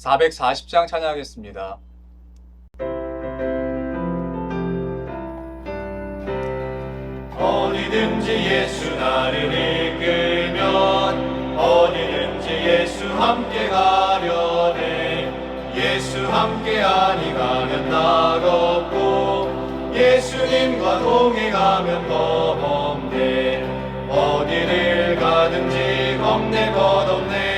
440장 찬양하겠습니다. 어디든지 예수 나를 이끌면 어디든지 예수 함께 가려네. 예수 함께 아니 가면 낙없고 예수님과 동행하면 겁없네. 어디를 가든지 겁낼 것 없네.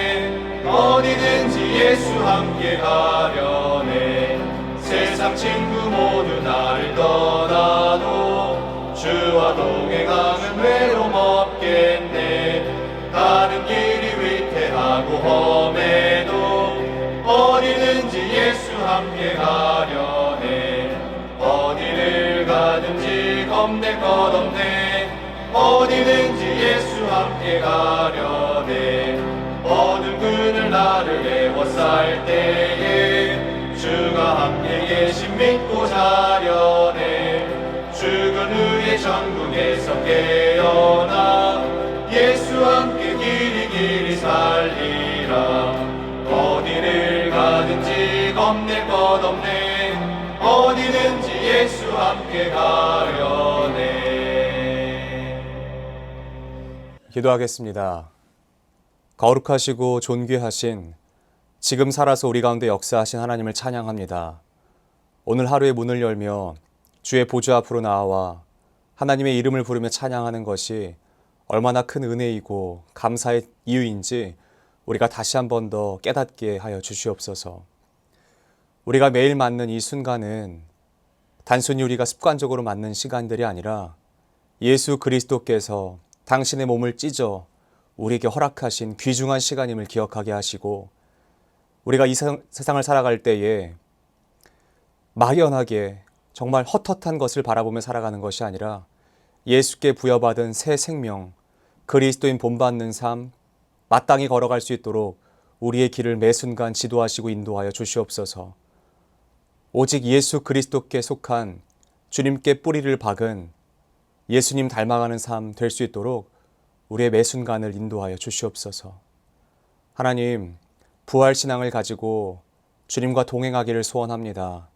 어디든지 예수 함께 가려네. 세상 친구 모두 나를 떠나도 주와 동행하면 외로움 없겠네. 가는 길이 위태하고 험해도 어디든지 예수 함께 가려네. 어디를 가든지 겁낼 것 없네. 어디든지 예수 함께 가려네. 어두운 그늘 나를 애워쌀 때에 주가 함께 계심 믿고 자려네. 죽은 후에 천국에서 깨어나 예수 함께 길이 살리라. 어디를 가든지 겁낼 것 없네. 어디든지 예수 함께 가려네. 기도하겠습니다. 거룩하시고 존귀하신 지금 살아서 우리 가운데 역사하신 하나님을 찬양합니다. 오늘 하루의 문을 열며 주의 보좌 앞으로 나와 하나님의 이름을 부르며 찬양하는 것이 얼마나 큰 은혜이고 감사의 이유인지 우리가 다시 한 번 더 깨닫게 하여 주시옵소서. 우리가 매일 맞는 이 순간은 단순히 우리가 습관적으로 맞는 시간들이 아니라 예수 그리스도께서 당신의 몸을 찢어 우리에게 허락하신 귀중한 시간임을 기억하게 하시고, 우리가 이 세상을 살아갈 때에 막연하게 정말 헛헛한 것을 바라보며 살아가는 것이 아니라 예수께 부여받은 새 생명, 그리스도인 본받는 삶, 마땅히 걸어갈 수 있도록 우리의 길을 매 순간 지도하시고 인도하여 주시옵소서. 오직 예수 그리스도께 속한 주님께 뿌리를 박은 예수님 닮아가는 삶 될 수 있도록 우리의 매 순간을 인도하여 주시옵소서. 하나님, 부활신앙을 가지고 주님과 동행하기를 소원합니다.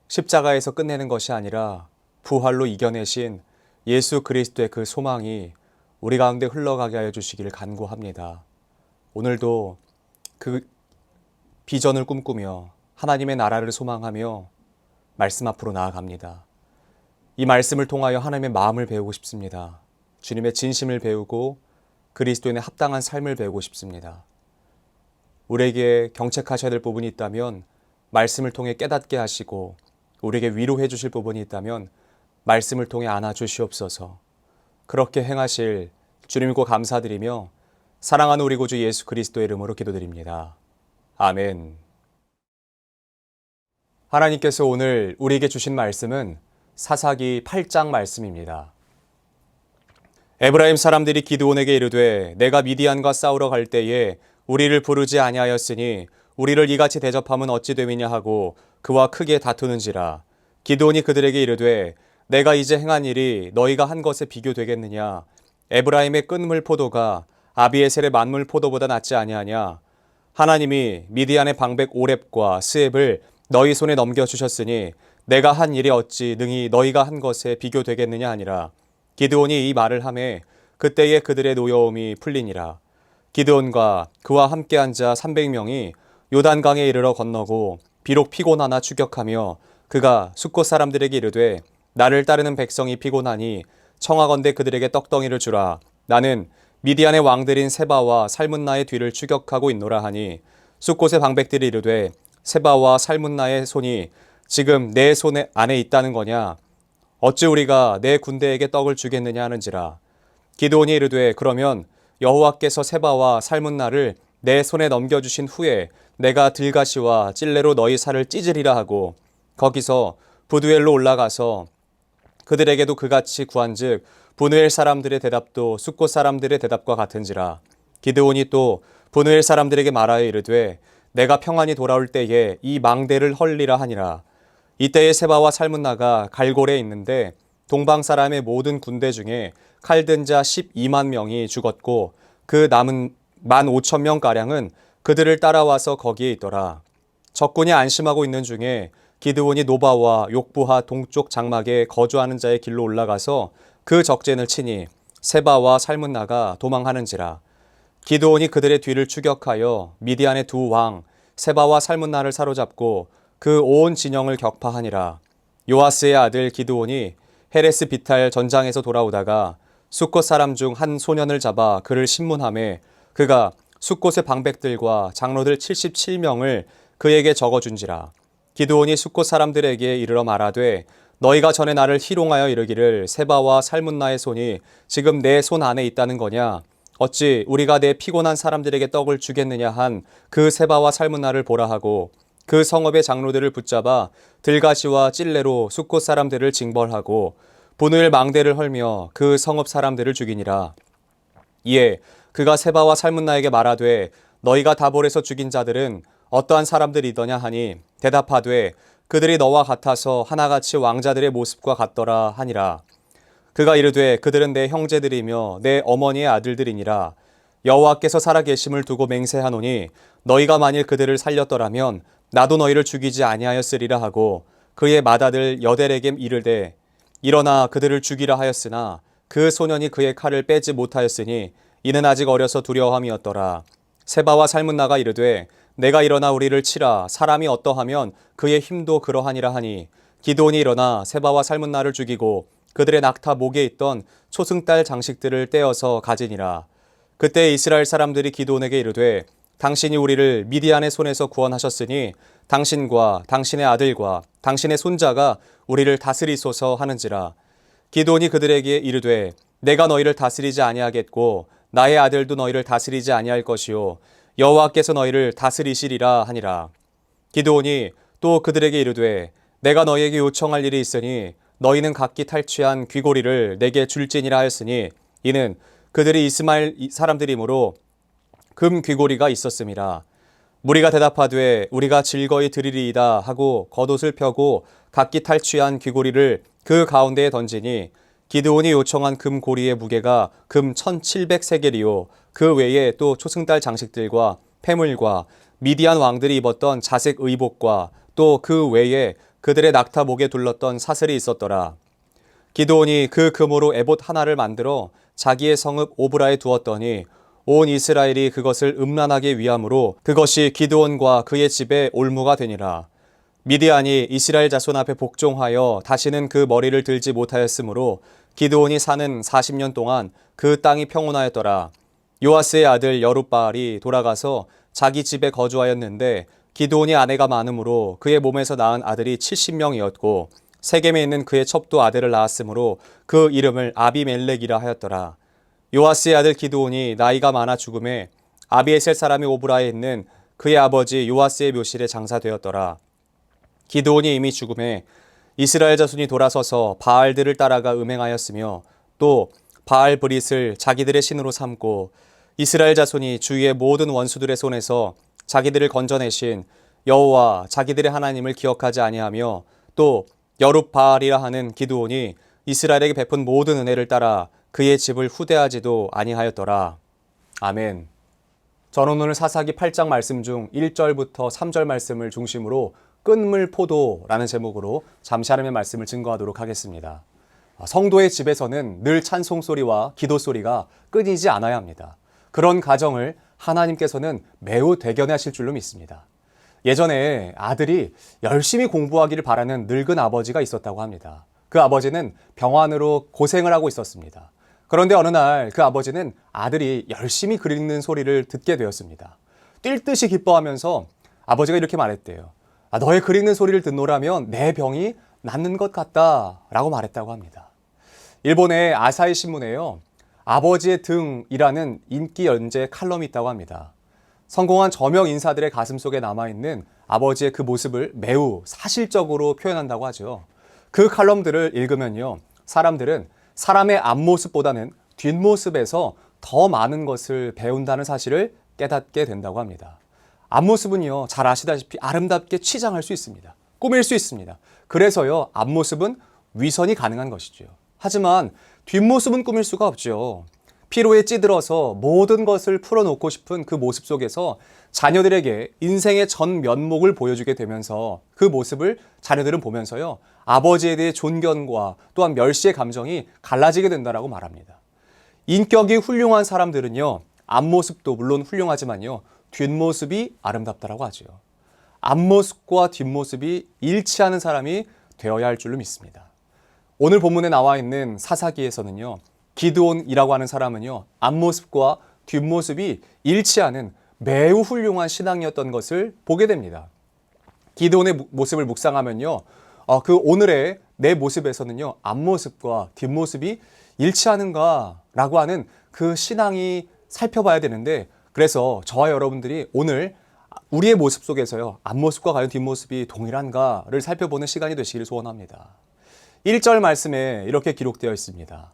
십자가에서 끝내는 것이 아니라 부활로 이겨내신 예수 그리스도의 그 소망이 우리 가운데 흘러가게 하여 주시기를 간구합니다. 오늘도 그 비전을 꿈꾸며 하나님의 나라를 소망하며 말씀 앞으로 나아갑니다. 이 말씀을 통하여 하나님의 마음을 배우고 싶습니다. 주님의 진심을 배우고 그리스도인의 합당한 삶을 배우고 싶습니다. 우리에게 경책하셔야 될 부분이 있다면 말씀을 통해 깨닫게 하시고, 우리에게 위로해 주실 부분이 있다면 말씀을 통해 안아 주시옵소서. 그렇게 행하실 주님께 감사드리며 사랑하는 우리 구주 예수 그리스도의 이름으로 기도드립니다. 아멘. 하나님께서 오늘 우리에게 주신 말씀은 사사기 8장 말씀입니다. 에브라임 사람들이 기드온에게 이르되 내가 미디안과 싸우러 갈 때에 우리를 부르지 아니하였으니 우리를 이같이 대접함은 어찌 됨이냐 하고 그와 크게 다투는지라. 기드온이 그들에게 이르되 내가 이제 행한 일이 너희가 한 것에 비교되겠느냐. 에브라임의 끈물 포도가 아비에셀의 만물 포도보다 낫지 아니하냐. 하나님이 미디안의 방백 오렙과 스앱을 너희 손에 넘겨주셨으니 내가 한 일이 어찌 능히 너희가 한 것에 비교되겠느냐 하니라. 기드온이 이 말을 하매 그때에 그들의 노여움이 풀리니라. 기드온과 그와 함께한 자 300명이 요단강에 이르러 건너고 비록 피곤하나 추격하며 그가 숫곳 사람들에게 이르되 나를 따르는 백성이 피곤하니 청하건대 그들에게 떡덩이를 주라. 나는 미디안의 왕들인 세바와 살문나의 뒤를 추격하고 있노라 하니 숫곳의 방백들이 이르되 세바와 살문나의 손이 지금 내 손 안에 있다는 거냐. 어찌 우리가 내 군대에게 떡을 주겠느냐 하는지라. 기드온이 이르되 그러면 여호와께서 세바와 살문나를 내 손에 넘겨주신 후에 내가 들가시와 찔레로 너희 살을 찢으리라 하고 거기서 부두엘로 올라가서 그들에게도 그같이 구한즉 브누엘 사람들의 대답도 숫곳 사람들의 대답과 같은지라. 기드온이 또 브누엘 사람들에게 말하여 이르되 내가 평안히 돌아올 때에 이 망대를 헐리라 하니라. 이때에 세바와 살문나가 갈골에 있는데 동방 사람의 모든 군대 중에 칼든 자 12만 명이 죽었고 그 남은 15,000명가량은 그들을 따라와서 거기에 있더라. 적군이 안심하고 있는 중에 기드온이 노바와 욕부하 동쪽 장막에 거주하는 자의 길로 올라가서 그 적진을 치니 세바와 살문나가 도망하는지라. 기드온이 그들의 뒤를 추격하여 미디안의 두 왕 세바와 살문나를 사로잡고 그 온 진영을 격파하니라. 요아스의 아들 기드온이 헤레스 비탈 전장에서 돌아오다가 숫곳 사람 중 한 소년을 잡아 그를 신문하매 그가 숫곳의 방백들과 장로들 77명을 그에게 적어준지라. 기드온이 숫곳 사람들에게 이르러 말하되 너희가 전에 나를 희롱하여 이르기를 세바와 살문나의 손이 지금 내 손 안에 있다는 거냐? 어찌 우리가 내 피곤한 사람들에게 떡을 주겠느냐 한 그 세바와 살문나를 보라 하고 그 성읍의 장로들을 붙잡아 들가시와 찔레로 숫곳 사람들을 징벌하고 분을 망대를 헐며 그 성읍 사람들을 죽이니라. 이에 그가 세바와 살문나에게 말하되 너희가 다볼에서 죽인 자들은 어떠한 사람들이더냐 하니 대답하되 그들이 너와 같아서 하나같이 왕자들의 모습과 같더라 하니라. 그가 이르되 그들은 내 형제들이며 내 어머니의 아들들이니라. 여호와께서 살아계심을 두고 맹세하노니 너희가 만일 그들을 살렸더라면 나도 너희를 죽이지 아니하였으리라 하고 그의 맏아들 여델에게 이르되 일어나 그들을 죽이라 하였으나 그 소년이 그의 칼을 빼지 못하였으니 이는 아직 어려서 두려워함이었더라. 세바와 살문나가 이르되 내가 일어나 우리를 치라 사람이 어떠하면 그의 힘도 그러하니라 하니 기드온이 일어나 세바와 살문나를 죽이고 그들의 낙타 목에 있던 초승달 장식들을 떼어서 가지니라. 그때 이스라엘 사람들이 기드온에게 이르되 당신이 우리를 미디안의 손에서 구원하셨으니 당신과 당신의 아들과 당신의 손자가 우리를 다스리소서 하는지라. 기드온이 그들에게 이르되 내가 너희를 다스리지 아니하겠고 나의 아들도 너희를 다스리지 아니할 것이요 여호와께서 너희를 다스리시리라 하니라. 기드온이 또 그들에게 이르되 내가 너희에게 요청할 일이 있으니 너희는 각기 탈취한 귀고리를 내게 줄지니라 하였으니 이는 그들이 이스마엘 사람들이므로 금 귀고리가 있었음이라. 무리가 대답하되 우리가 즐거이 드리리이다 하고 겉옷을 펴고 각기 탈취한 귀고리를 그 가운데에 던지니 기드온이 요청한 금 고리의 무게가 금 1700세겔이요 그 외에 또 초승달 장식들과 폐물과 미디안 왕들이 입었던 자색 의복과 또 그 외에 그들의 낙타 목에 둘렀던 사슬이 있었더라. 기드온이 그 금으로 에봇 하나를 만들어 자기의 성읍 오브라에 두었더니 온 이스라엘이 그것을 음란하게 위함으로 그것이 기드온과 그의 집에 올무가 되니라. 미디안이 이스라엘 자손 앞에 복종하여 다시는 그 머리를 들지 못하였으므로 기드온이 사는 40년 동안 그 땅이 평온하였더라. 요아스의 아들 여룻바알이 돌아가서 자기 집에 거주하였는데 기드온이 아내가 많으므로 그의 몸에서 낳은 아들이 70명이었고 세겜에 있는 그의 첩도 아들을 낳았으므로 그 이름을 아비멜렉이라 하였더라. 요아스의 아들 기드온이 나이가 많아 죽음에 아비에셀 사람이 오브라에 있는 그의 아버지 요아스의 묘실에 장사되었더라. 기드온이 이미 죽음에 이스라엘 자손이 돌아서서 바알들을 따라가 음행하였으며 또 바알 브릿을 자기들의 신으로 삼고 이스라엘 자손이 주위의 모든 원수들의 손에서 자기들을 건져내신 여호와 자기들의 하나님을 기억하지 아니하며 또 여룻바알이라 하는 기드온이 이스라엘에게 베푼 모든 은혜를 따라 그의 집을 후대하지도 아니하였더라. 아멘. 저는 오늘 사사기 8장 말씀 중 1절부터 3절 말씀을 중심으로 끈물 포도라는 제목으로 잠시 하나님의 말씀을 증거하도록 하겠습니다. 성도의 집에서는 늘 찬송 소리와 기도 소리가 끊이지 않아야 합니다. 그런 가정을 하나님께서는 매우 대견하실 줄로 믿습니다. 예전에 아들이 열심히 공부하기를 바라는 늙은 아버지가 있었다고 합니다. 그 아버지는 병환으로 고생을 하고 있었습니다. 그런데 어느 날 그 아버지는 아들이 열심히 글 읽는 소리를 듣게 되었습니다. 뛸 듯이 기뻐하면서 아버지가 이렇게 말했대요. 너의 글 읽는 소리를 듣노라면 내 병이 낫는 것 같다 라고 말했다고 합니다. 일본의 아사히 신문에요. 아버지의 등이라는 인기 연재 칼럼이 있다고 합니다. 성공한 저명 인사들의 가슴 속에 남아있는 아버지의 그 모습을 매우 사실적으로 표현한다고 하죠. 그 칼럼들을 읽으면요. 사람들은 사람의 앞모습보다는 뒷모습에서 더 많은 것을 배운다는 사실을 깨닫게 된다고 합니다. 앞모습은요, 잘 아시다시피 아름답게 치장할 수 있습니다. 꾸밀 수 있습니다. 그래서요, 앞모습은 위선이 가능한 것이죠. 하지만 뒷모습은 꾸밀 수가 없죠. 피로에 찌들어서 모든 것을 풀어놓고 싶은 그 모습 속에서 자녀들에게 인생의 전 면목을 보여주게 되면서 그 모습을 자녀들은 보면서요, 아버지에 대해 존경과 또한 멸시의 감정이 갈라지게 된다라고 말합니다. 인격이 훌륭한 사람들은요, 앞모습도 물론 훌륭하지만요, 뒷모습이 아름답다라고 하죠. 앞모습과 뒷모습이 일치하는 사람이 되어야 할 줄로 믿습니다. 오늘 본문에 나와 있는 사사기에서는요, 기드온이라고 하는 사람은요, 앞모습과 뒷모습이 일치하는 매우 훌륭한 신앙이었던 것을 보게 됩니다. 기드온의 모습을 묵상하면요, 그 오늘의 내 모습에서는요, 앞모습과 뒷모습이 일치하는가라고 하는 그 신앙이 살펴봐야 되는데, 그래서 저와 여러분들이 오늘 우리의 모습 속에서요, 앞모습과 과연 뒷모습이 동일한가를 살펴보는 시간이 되시기를 소원합니다. 1절 말씀에 이렇게 기록되어 있습니다.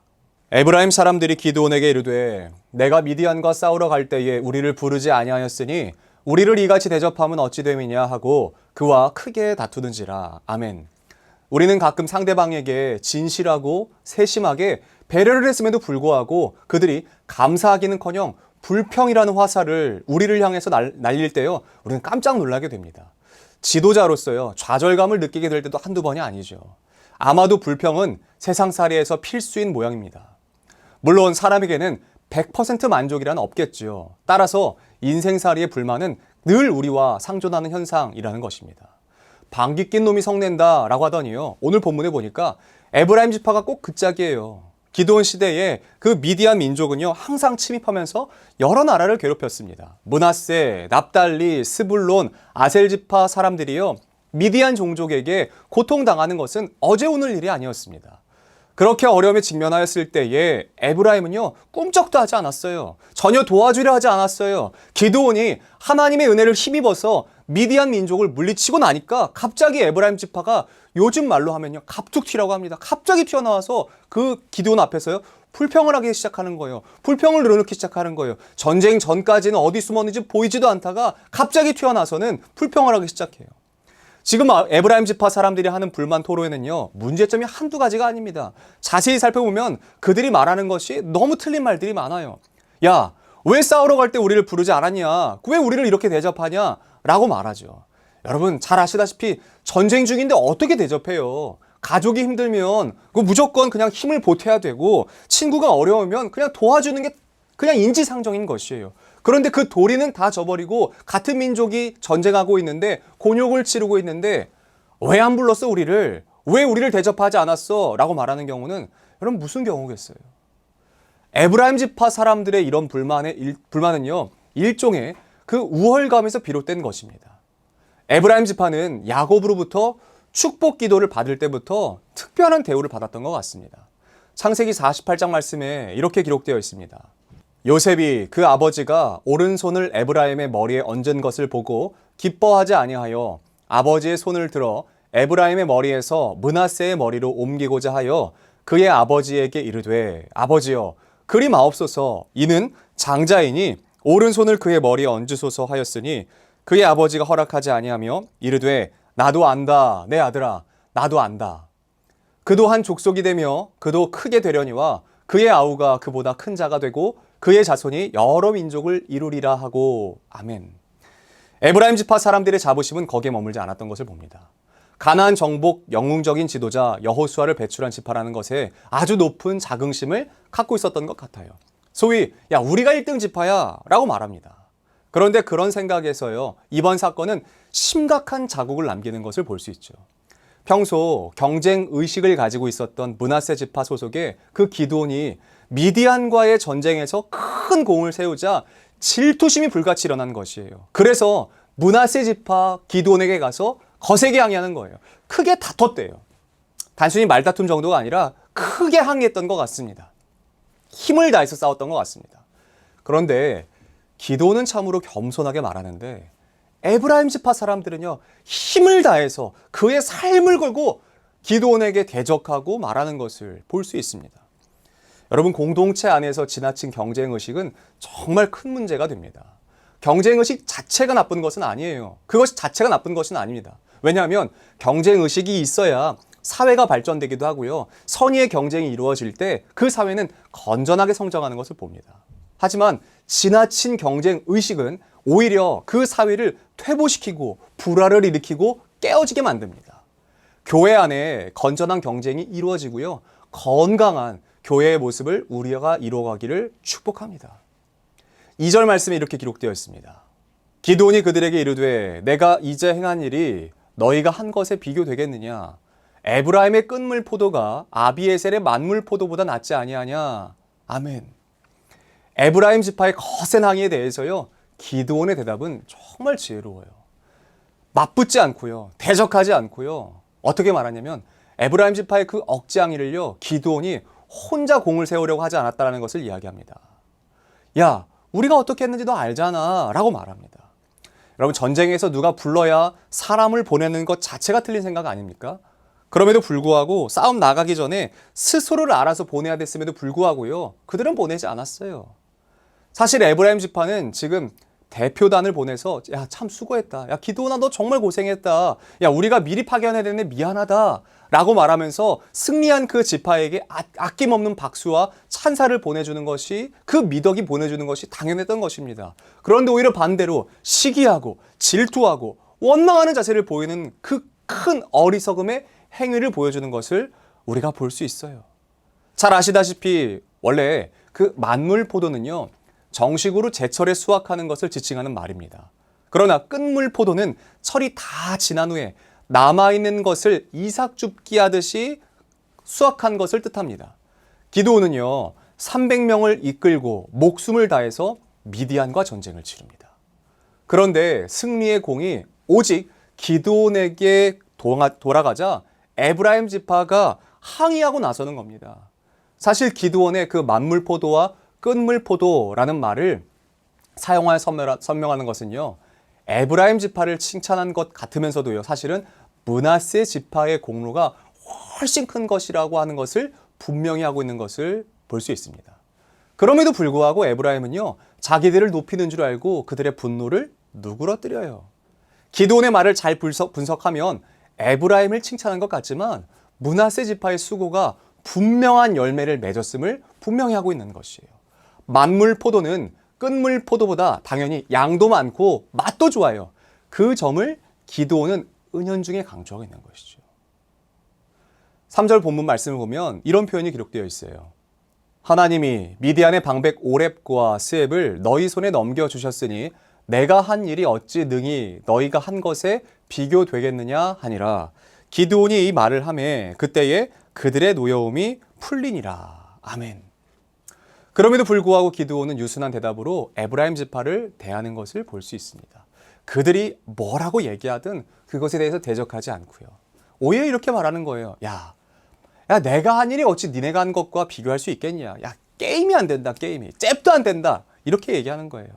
에브라임 사람들이 기드온에게 이르되 내가 미디안과 싸우러 갈 때에 우리를 부르지 아니하였으니 우리를 이같이 대접함은 어찌 됨이냐 하고 그와 크게 다투는지라. 아멘. 우리는 가끔 상대방에게 진실하고 세심하게 배려를 했음에도 불구하고 그들이 감사하기는커녕 불평이라는 화살을 우리를 향해서 날릴 때요, 우리는 깜짝 놀라게 됩니다. 지도자로서요, 좌절감을 느끼게 될 때도 한두 번이 아니죠. 아마도 불평은 세상살이에서 필수인 모양입니다. 물론 사람에게는 100% 만족이란 없겠죠. 따라서 인생살이의 불만은 늘 우리와 상존하는 현상이라는 것입니다. 방귀 낀 놈이 성낸다 라고 하더니요, 오늘 본문에 보니까 에브라임 지파가 꼭 그 짝이에요. 기드온 시대에 그 미디안 민족은요, 항상 침입하면서 여러 나라를 괴롭혔습니다. 므낫세, 납달리, 스불론, 아셀 지파 사람들이요, 미디안 종족에게 고통당하는 것은 어제 오늘 일이 아니었습니다. 그렇게 어려움에 직면하였을 때에 에브라임은요, 꿈쩍도 하지 않았어요. 전혀 도와주려 하지 않았어요. 기드온이 하나님의 은혜를 힘입어서 미디안 민족을 물리치고 나니까 갑자기 에브라임 지파가 요즘 말로 하면요, 갑툭 튀라고 합니다. 갑자기 튀어나와서 그 기드온 앞에서요, 불평을 하기 시작하는 거예요. 불평을 늘어놓기 시작하는 거예요. 전쟁 전까지는 어디 숨었는지 보이지도 않다가 갑자기 튀어나와서는 불평을 하기 시작해요. 지금 에브라임 지파 사람들이 하는 불만 토로에는요, 문제점이 한두 가지가 아닙니다. 자세히 살펴보면 그들이 말하는 것이 너무 틀린 말들이 많아요. 야, 왜 싸우러 갈 때 우리를 부르지 않았냐? 왜 우리를 이렇게 대접하냐? 라고 말하죠. 여러분 잘 아시다시피 전쟁 중인데 어떻게 대접해요? 가족이 힘들면 무조건 그냥 힘을 보태야 되고, 친구가 어려우면 그냥 도와주는 게 그냥 인지상정인 것이에요. 그런데 그 도리는 다 저버리고 같은 민족이 전쟁하고 있는데, 곤욕을 치르고 있는데 왜 안 불렀어 우리를? 왜 우리를 대접하지 않았어? 라고 말하는 경우는 여러분 무슨 경우겠어요? 에브라임 지파 사람들의 이런 불만은요, 일종의 그 우월감에서 비롯된 것입니다. 에브라임 지파는 야곱으로부터 축복 기도를 받을 때부터 특별한 대우를 받았던 것 같습니다. 창세기 48장 말씀에 이렇게 기록되어 있습니다. 요셉이 그 아버지가 오른손을 에브라임의 머리에 얹은 것을 보고 기뻐하지 아니하여 아버지의 손을 들어 에브라임의 머리에서 므낫세의 머리로 옮기고자 하여 그의 아버지에게 이르되 아버지여 그리 마옵소서. 이는 장자이니 오른손을 그의 머리에 얹으소서 하였으니 그의 아버지가 허락하지 아니하며 이르되 나도 안다 내 아들아 나도 안다. 그도 한 족속이 되며 그도 크게 되려니와 그의 아우가 그보다 큰 자가 되고 그의 자손이 여러 민족을 이루리라 하고. 아멘. 에브라임 지파 사람들의 자부심은 거기에 머물지 않았던 것을 봅니다. 가나안 정복 영웅적인 지도자 여호수아를 배출한 지파라는 것에 아주 높은 자긍심을 갖고 있었던 것 같아요. 소위 야 우리가 1등 지파야 라고 말합니다. 그런데 그런 생각에서요, 이번 사건은 심각한 자국을 남기는 것을 볼 수 있죠. 평소 경쟁 의식을 가지고 있었던 므낫세 지파 소속의 그 기드온이 미디안과의 전쟁에서 큰 공을 세우자 질투심이 불같이 일어난 것이에요. 그래서 므낫세 지파 기드온에게 가서 거세게 항의하는 거예요. 크게 다퉜대요. 단순히 말다툼 정도가 아니라 크게 항의했던 것 같습니다. 힘을 다해서 싸웠던 것 같습니다. 그런데 기드온은 참으로 겸손하게 말하는데 에브라임 지파 사람들은요, 힘을 다해서 그의 삶을 걸고 기드온에게 대적하고 말하는 것을 볼 수 있습니다. 여러분, 공동체 안에서 지나친 경쟁의식은 정말 큰 문제가 됩니다. 경쟁의식 자체가 나쁜 것은 아니에요. 그것이 자체가 나쁜 것은 아닙니다. 왜냐하면 경쟁의식이 있어야 사회가 발전되기도 하고요. 선의의 경쟁이 이루어질 때 그 사회는 건전하게 성장하는 것을 봅니다. 하지만 지나친 경쟁 의식은 오히려 그 사회를 퇴보시키고 불화를 일으키고 깨어지게 만듭니다. 교회 안에 건전한 경쟁이 이루어지고요. 건강한 교회의 모습을 우리가 이루어가기를 축복합니다. 2절 말씀에 이렇게 기록되어 있습니다. 기드온이 그들에게 이르되 내가 이제 행한 일이 너희가 한 것에 비교되겠느냐? 에브라임의 끈물 포도가 아비에셀의 만물 포도보다 낫지 아니하냐? 아멘. 에브라임 지파의 거센 항의에 대해서요. 기드온의 대답은 정말 지혜로워요. 맞붙지 않고요. 대적하지 않고요. 어떻게 말하냐면 에브라임 지파의 그 억지 항의를요. 기드온이 혼자 공을 세우려고 하지 않았다는 것을 이야기합니다. 야, 우리가 어떻게 했는지 너 알잖아 라고 말합니다. 여러분, 전쟁에서 누가 불러야 사람을 보내는 것 자체가 틀린 생각 아닙니까? 그럼에도 불구하고 싸움 나가기 전에 스스로를 알아서 보내야 됐음에도 불구하고요. 그들은 보내지 않았어요. 사실 에브라임 지파는 지금 대표단을 보내서 야, 참 수고했다. 야, 기드온아 너 정말 고생했다. 야, 우리가 미리 파견해야 되는데 미안하다. 라고 말하면서 승리한 그 지파에게 아낌없는 박수와 찬사를 보내주는 것이, 그 미덕이 보내주는 것이 당연했던 것입니다. 그런데 오히려 반대로 시기하고 질투하고 원망하는 자세를 보이는 그 큰 어리석음의 행위를 보여주는 것을 우리가 볼 수 있어요. 잘 아시다시피 원래 그 만물 포도는요, 정식으로 제철에 수확하는 것을 지칭하는 말입니다. 그러나 끈물 포도는 철이 다 지난 후에 남아있는 것을 이삭줍기 하듯이 수확한 것을 뜻합니다. 기드온은요, 300명을 이끌고 목숨을 다해서 미디안과 전쟁을 치릅니다. 그런데 승리의 공이 오직 기드온에게 돌아가자 에브라임 지파가 항의하고 나서는 겁니다. 사실 기드온의 그 만물 포도와 끈물 포도라는 말을 사용하여 설명하는 것은요, 에브라임 지파를 칭찬한 것 같으면서도요, 사실은 므낫세 지파의 공로가 훨씬 큰 것이라고 하는 것을 분명히 하고 있는 것을 볼 수 있습니다. 그럼에도 불구하고 에브라임은요, 자기들을 높이는 줄 알고 그들의 분노를 누그러뜨려요. 기드온의 말을 잘 분석하면 에브라임을 칭찬한 것 같지만 므낫세 지파의 수고가 분명한 열매를 맺었음을 분명히 하고 있는 것이에요. 만물 포도는 끈물 포도보다 당연히 양도 많고 맛도 좋아요. 그 점을 기드온은 은연중에 강조하고 있는 것이죠. 3절 본문 말씀을 보면 이런 표현이 기록되어 있어요. 하나님이 미디안의 방백 오렙과 스앱을 너희 손에 넘겨주셨으니 내가 한 일이 어찌 능히 너희가 한 것에 비교되겠느냐 하니라. 기드온이 이 말을 하매 그때에 그들의 노여움이 풀리니라. 아멘. 그럼에도 불구하고 기드온은 유순한 대답으로 에브라임 지파를 대하는 것을 볼 수 있습니다. 그들이 뭐라고 얘기하든 그것에 대해서 대적하지 않고요. 오히려 이렇게 말하는 거예요. 야, 내가 한 일이 어찌 니네가 한 것과 비교할 수 있겠냐. 야, 게임이 안 된다, 게임이. 잽도 안 된다. 이렇게 얘기하는 거예요.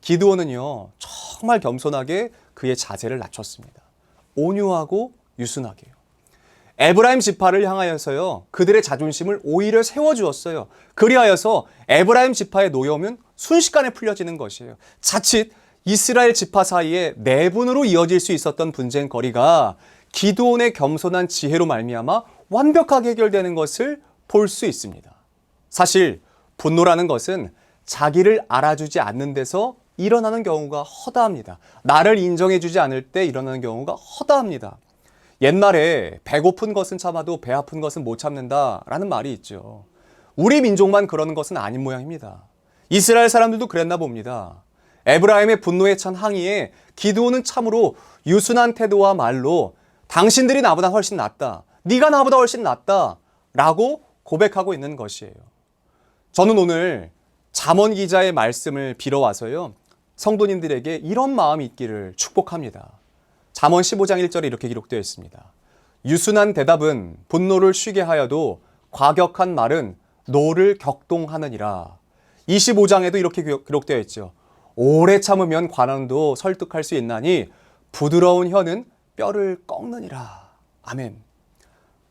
기드온은요, 정말 겸손하게 그의 자세를 낮췄습니다. 온유하고 유순하게요. 에브라임 지파를 향하여서요, 그들의 자존심을 오히려 세워주었어요. 그리하여서 에브라임 지파의 노여움은 순식간에 풀려지는 것이에요. 자칫 이스라엘 지파 사이에 내분으로 이어질 수 있었던 분쟁거리가 기드온의 겸손한 지혜로 말미암아 완벽하게 해결되는 것을 볼 수 있습니다. 사실 분노라는 것은 자기를 알아주지 않는 데서 일어나는 경우가 허다합니다. 나를 인정해주지 않을 때 일어나는 경우가 허다합니다. 옛날에 배고픈 것은 참아도 배 아픈 것은 못 참는다라는 말이 있죠. 우리 민족만 그러는 것은 아닌 모양입니다. 이스라엘 사람들도 그랬나 봅니다. 에브라임의 분노에 찬 항의에 기드온은 참으로 유순한 태도와 말로 당신들이 나보다 훨씬 낫다. 네가 나보다 훨씬 낫다. 라고 고백하고 있는 것이에요. 저는 오늘 잠언 기자의 말씀을 빌어와서요, 성도님들에게 이런 마음이 있기를 축복합니다. 잠언 15장 1절에 이렇게 기록되어 있습니다. 유순한 대답은 분노를 쉬게 하여도 과격한 말은 노를 격동하느니라. 25장에도 이렇게 기록되어 있죠. 오래 참으면 관원도 설득할 수 있나니 부드러운 혀는 뼈를 꺾느니라. 아멘.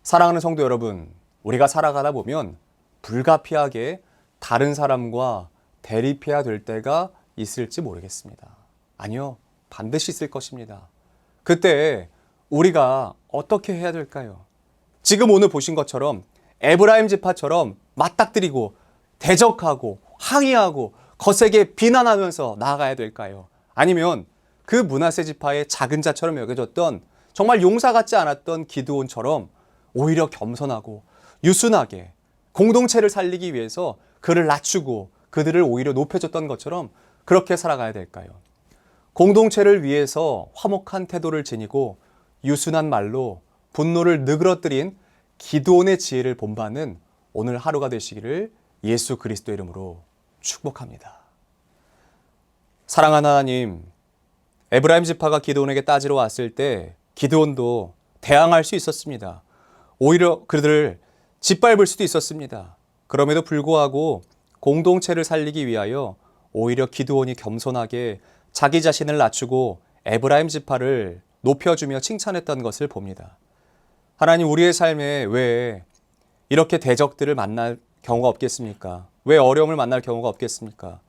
사랑하는 성도 여러분, 우리가 살아가다 보면 불가피하게 다른 사람과 대립해야 될 때가 있을지 모르겠습니다. 아니요, 반드시 있을 것입니다. 그때 우리가 어떻게 해야 될까요? 지금 오늘 보신 것처럼 에브라임 지파처럼 맞닥뜨리고 대적하고 항의하고 거세게 비난하면서 나아가야 될까요? 아니면 그 므낫세 지파의 작은 자처럼 여겨졌던 정말 용사 같지 않았던 기드온처럼 오히려 겸손하고 유순하게 공동체를 살리기 위해서 그를 낮추고 그들을 오히려 높여줬던 것처럼 그렇게 살아가야 될까요? 공동체를 위해서 화목한 태도를 지니고 유순한 말로 분노를 느그러뜨린 기드온의 지혜를 본받는 오늘 하루가 되시기를 예수 그리스도 이름으로 축복합니다. 사랑하는 하나님, 에브라임 지파가 기드온에게 따지러 왔을 때 기드온도 대항할 수 있었습니다. 오히려 그들을 짓밟을 수도 있었습니다. 그럼에도 불구하고 공동체를 살리기 위하여 오히려 기드온이 겸손하게 자기 자신을 낮추고 에브라임 지파를 높여주며 칭찬했던 것을 봅니다. 하나님, 우리의 삶에 왜 이렇게 대적들을 만날 경우가 없겠습니까? 왜 어려움을 만날 경우가 없겠습니까?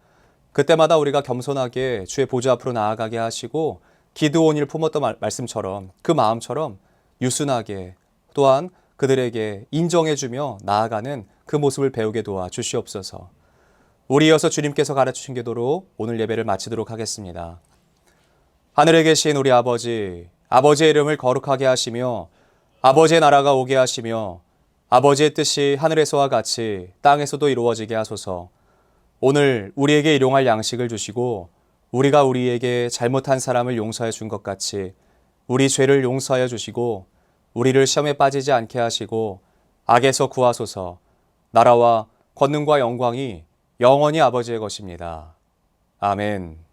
그때마다 우리가 겸손하게 주의 보좌 앞으로 나아가게 하시고 기드온을 품었던 말씀처럼 그 마음처럼 유순하게 또한 그들에게 인정해주며 나아가는 그 모습을 배우게 도와 주시옵소서. 우리 이어서 주님께서 가르치신 기도로 오늘 예배를 마치도록 하겠습니다. 하늘에 계신 우리 아버지, 아버지의 이름을 거룩하게 하시며 아버지의 나라가 오게 하시며 아버지의 뜻이 하늘에서와 같이 땅에서도 이루어지게 하소서. 오늘 우리에게 일용할 양식을 주시고 우리가 우리에게 잘못한 사람을 용서해 준 것 같이 우리 죄를 용서하여 주시고 우리를 시험에 빠지지 않게 하시고 악에서 구하소서. 나라와 권능과 영광이 영원히 아버지의 것입니다. 아멘.